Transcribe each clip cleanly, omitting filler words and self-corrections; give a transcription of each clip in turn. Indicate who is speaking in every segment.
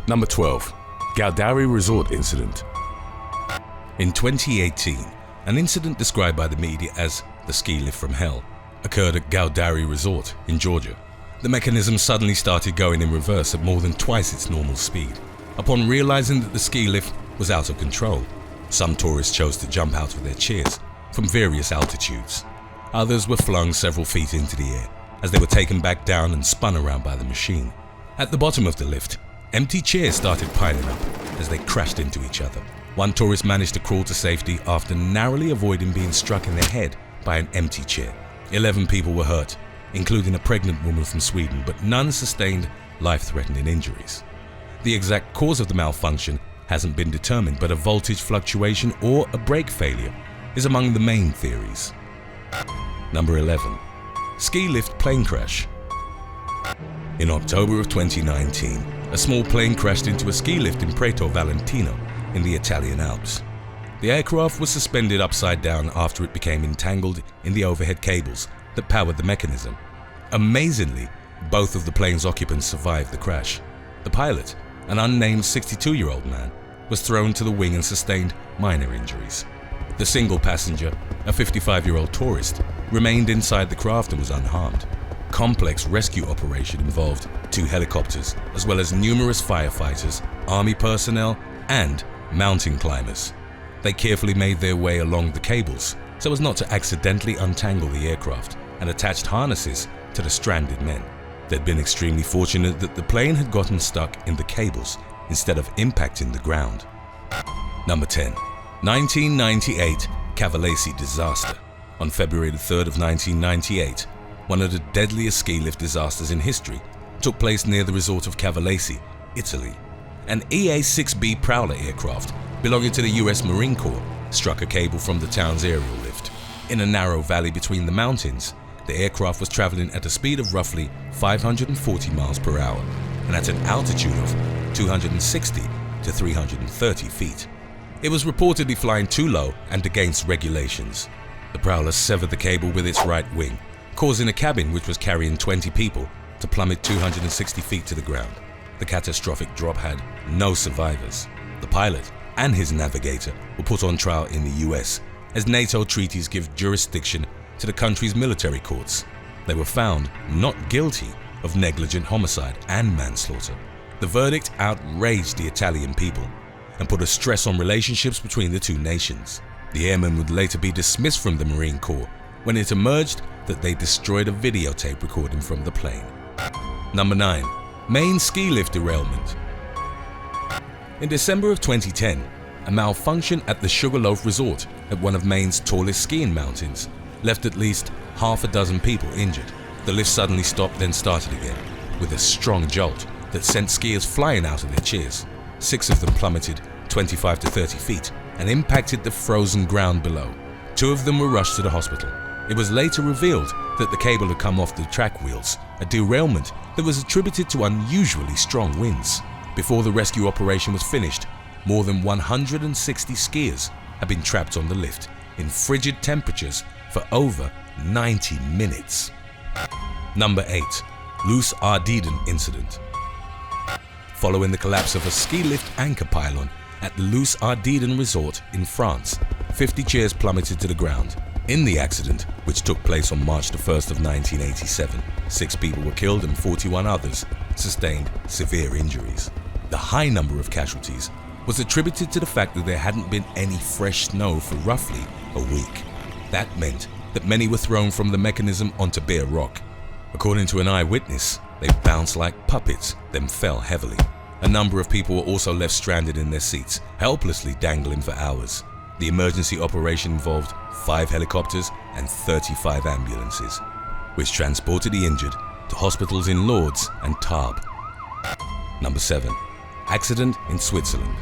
Speaker 1: Number 12. GUDAURI Resort Incident. In 2018, an incident described by the media as the ski lift from hell occurred at GUDAURI Resort in Georgia. The mechanism suddenly started going in reverse at more than twice its normal speed. Upon realizing that the ski lift was out of control, some tourists chose to jump out of their chairs from various altitudes. Others were flung several feet into the air as they were taken back down and spun around by the machine. At the bottom of the lift, empty chairs started piling up as they crashed into each other. One tourist managed to crawl to safety after narrowly avoiding being struck in the head by an empty chair. 11 people were hurt, including a pregnant woman from Sweden, but none sustained life-threatening injuries. The exact cause of the malfunction hasn't been determined, but a voltage fluctuation or a brake failure is among the main theories. Number 11. Ski lift plane crash. In October of 2019, a small plane crashed into a ski lift in Prato Valentino in the Italian Alps. The aircraft was suspended upside down after it became entangled in the overhead cables that powered the mechanism. Amazingly, both of the plane's occupants survived the crash. The pilot, an unnamed 62-year-old man, was thrown to the wing and sustained minor injuries. The single passenger, a 55-year-old tourist, remained inside the craft and was unharmed. Complex rescue operation involved 2 helicopters, as well as numerous firefighters, army personnel, and mountain climbers. They carefully made their way along the cables so as not to accidentally untangle the aircraft and attached harnesses to the stranded men. They'd been extremely fortunate that the plane had gotten stuck in the cables instead of impacting the ground. Number 10. 1998 CAVALESE disaster. On February 3rd of 1998, one of the deadliest ski lift disasters in history took place near the resort of Cavalese, Italy. An EA-6B Prowler aircraft belonging to the US Marine Corps struck a cable from the town's aerial lift. In a narrow valley between the mountains, the aircraft was traveling at a speed of roughly 540 miles per hour and at an altitude of 260 to 330 feet. It was reportedly flying too low and against regulations. The Prowler severed the cable with its right wing, causing a cabin which was carrying 20 people to plummet 260 feet to the ground. The catastrophic drop had no survivors. The pilot and his navigator were put on trial in the US, as NATO treaties give jurisdiction to the country's military courts. They were found not guilty of negligent homicide and manslaughter. The verdict outraged the Italian people and put a stress on relationships between the two nations. The airmen would later be dismissed from the Marine Corps when it emerged that they destroyed a videotape recording from the plane. Number 9. Maine ski lift derailment. In December of 2010, a malfunction at the Sugarloaf Resort at one of Maine's tallest skiing mountains left at least half a dozen people injured. The lift suddenly stopped, then started again, with a strong jolt that sent skiers flying out of their chairs. 6 of them plummeted 25 to 30 feet and impacted the frozen ground below. 2 of them were rushed to the hospital. It was later revealed that the cable had come off the track wheels, a derailment that was attributed to unusually strong winds. Before the rescue operation was finished, more than 160 skiers had been trapped on the lift in frigid temperatures for over 90 minutes. Number 8. Loos Ardiden incident. Following the collapse of a ski lift anchor pylon at the Loos Ardiden Resort in France, 50 chairs plummeted to the ground. In the accident, which took place on March 1st of 1987, 6 people were killed and 41 others sustained severe injuries. The high number of casualties was attributed to the fact that there hadn't been any fresh snow for roughly a week. That meant that many were thrown from the mechanism onto bare rock. According to an eyewitness, they bounced like puppets, then fell heavily. A number of people were also left stranded in their seats, helplessly dangling for hours. The emergency operation involved 5 helicopters and 35 ambulances, which transported the injured to hospitals in Lourdes and Tarbes. Number 7. Accident in Switzerland.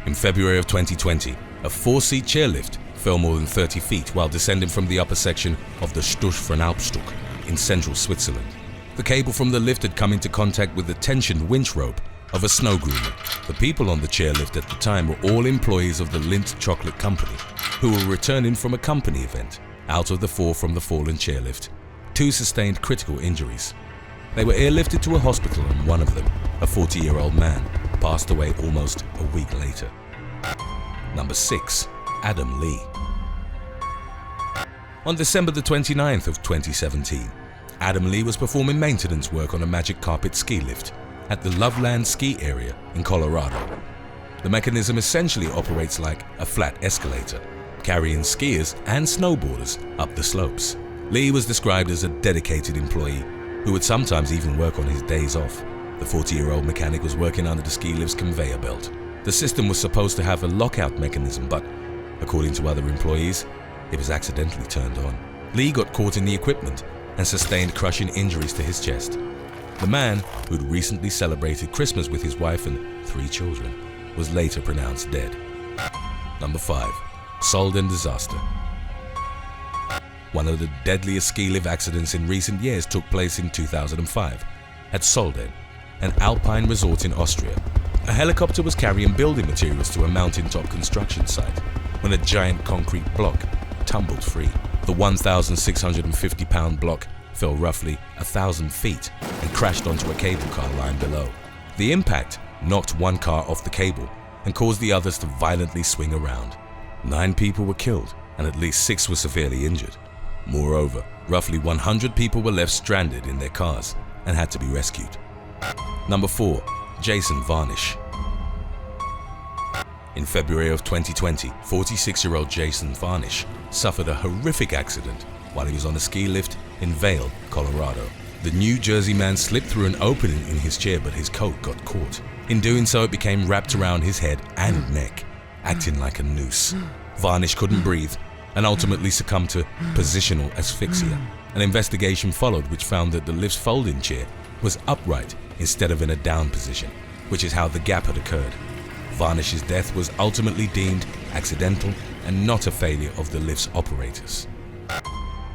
Speaker 1: In February of 2020, a 4-seat chairlift fell more than 30 feet while descending from the upper section of the Stusch von Alpstuck in central Switzerland. The cable from the lift had come into contact with the tensioned winch rope of a snow groomer. The people on the chairlift at the time were all employees of the Lindt Chocolate Company, who were returning from a company event. Out of the 4 from the fallen chairlift, 2 sustained critical injuries. They were airlifted to a hospital and one of them a 40-year-old man, passed away almost a week later. Number 6. Adam Lee. On December the 29th of 2017, Adam Lee was performing maintenance work on a Magic Carpet ski lift at the Loveland ski area in Colorado. The mechanism essentially operates like a flat escalator, carrying skiers and snowboarders up the slopes. Lee was described as a dedicated employee who would sometimes even work on his days off. The 40-year-old mechanic was working under the ski lift's conveyor belt. The system was supposed to have a lockout mechanism, but according to other employees, it was accidentally turned on. Lee got caught in the equipment and sustained crushing injuries to his chest. The man, who'd recently celebrated Christmas with his wife and 3 children, was later pronounced dead. Number 5. Solden disaster. One of the deadliest ski lift accidents in recent years took place in 2005 at Solden, an alpine resort in Austria. A helicopter was carrying building materials to a mountaintop construction site when a giant concrete block tumbled free. The 1,650-pound block fell roughly 1,000 feet and crashed onto a cable car lying below. The impact knocked one car off the cable and caused the others to violently swing around. 9 people were killed and at least 6 were severely injured. Moreover, roughly 100 people were left stranded in their cars and had to be rescued. Number 4. Jason Varnish. In February of 2020, 46-year-old Jason Varnish suffered a horrific accident while he was on a ski lift in Vail, Colorado. The New Jersey man slipped through an opening in his chair, but his coat got caught. In doing so, it became wrapped around his head and neck, acting like a noose. Varnish couldn't breathe and ultimately succumbed to positional asphyxia. An investigation followed which found that the lift's folding chair was upright instead of in a down position, which is how the gap had occurred. Varnish's death was ultimately deemed accidental and not a failure of the lift's operators.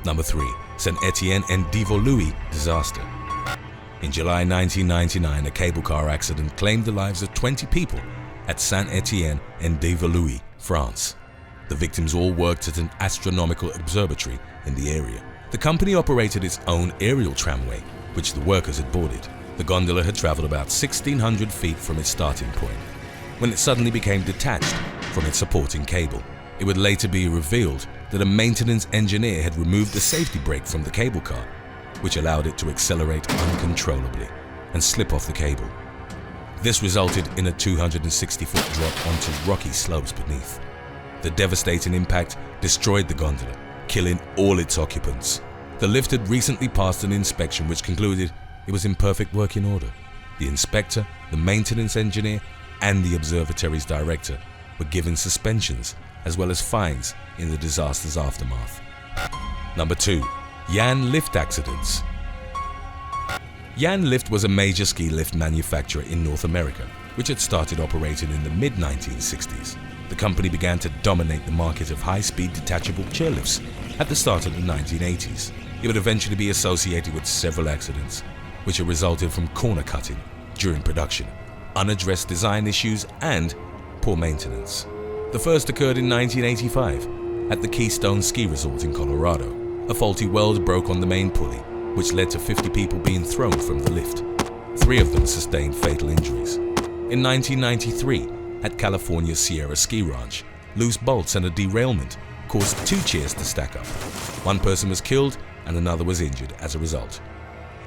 Speaker 1: Number 3. SAINT-ÉTIENNE-EN-DÉVOLUY disaster. In July 1999, a cable car accident claimed the lives of 20 people at SAINT-ÉTIENNE-EN-DÉVOLUY, France. The victims all worked at an astronomical observatory in the area. The company operated its own aerial tramway, which the workers had boarded. The gondola had traveled about 1,600 feet from its starting point, when it suddenly became detached from its supporting cable. It would later be revealed that a maintenance engineer had removed the safety brake from the cable car, which allowed it to accelerate uncontrollably and slip off the cable. This resulted in a 260-foot drop onto rocky slopes beneath. The devastating impact destroyed the gondola, killing all its occupants. The lift had recently passed an inspection which concluded it was in perfect working order. The inspector, the maintenance engineer, and the observatory's director were given suspensions as well as fines in the disaster's aftermath. Number 2. Jan Lift accidents. Jan Lift was a major ski lift manufacturer in North America, which had started operating in the mid-1960s. The company began to dominate the market of high-speed detachable chairlifts at the start of the 1980s. It would eventually be associated with several accidents, which had resulted from corner cutting during production, unaddressed design issues, and poor maintenance. The first occurred in 1985 at the Keystone Ski Resort in Colorado. A faulty weld broke on the main pulley, which led to 50 people being thrown from the lift. 3 of them sustained fatal injuries. In 1993, at California's Sierra Ski Ranch, loose bolts and a derailment caused 2 chairs to stack up. 1 person was killed and another was injured as a result.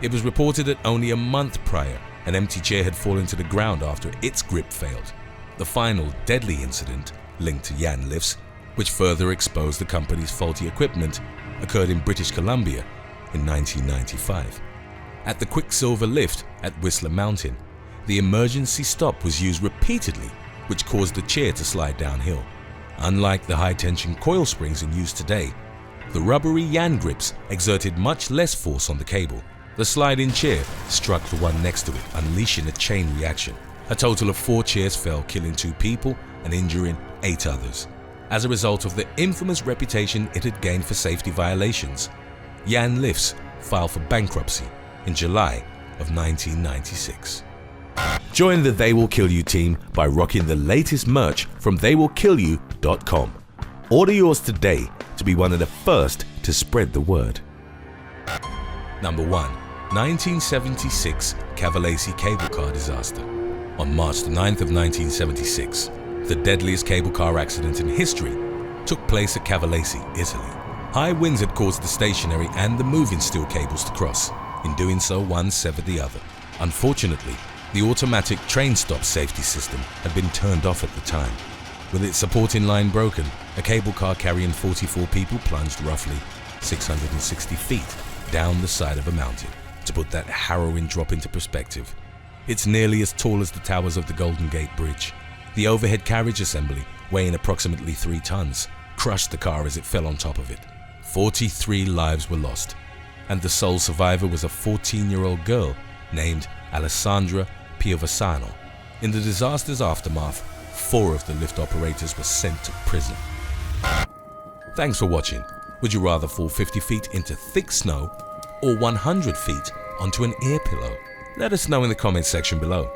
Speaker 1: It was reported that only a month prior, an empty chair had fallen to the ground after its grip failed. The final deadly incident, linked to Jan Lifts, which further exposed the company's faulty equipment, occurred in British Columbia in 1995. At the Quicksilver lift at Whistler Mountain, the emergency stop was used repeatedly, which caused the chair to slide downhill. Unlike the high-tension coil springs in use today, the rubbery Jan grips exerted much less force on the cable. The sliding chair struck the one next to it, unleashing a chain reaction. A total of 4 chairs fell, killing 2 people and injuring 8 others. As a result of the infamous reputation it had gained for safety violations, Jan Lifts filed for bankruptcy in July of 1996. Join the They Will Kill You team by rocking the latest merch from theywillkillyou.com. Order yours today to be one of the first to spread the word. Number 1. 1976 Cavalese cable car disaster. On March the 9th of 1976, the deadliest cable car accident in history took place at Cavalese, Italy. High winds had caused the stationary and the moving steel cables to cross. In doing so, one severed the other. Unfortunately, the automatic train stop safety system had been turned off at the time. With its supporting line broken, a cable car carrying 44 people plunged roughly 660 feet down the side of a mountain. To put that harrowing drop into perspective, it's nearly as tall as the towers of the Golden Gate Bridge. The overhead carriage assembly, weighing approximately 3 tons, crushed the car as it fell on top of it. 43 lives were lost, and the sole survivor was a 14-year-old girl named Alessandra Piovasano. In the disaster's aftermath, 4 of the lift operators were sent to prison. Thanks for watching. Would you rather fall 50 feet into thick snow or 100 feet onto an air pillow? Let us know in the comments section below.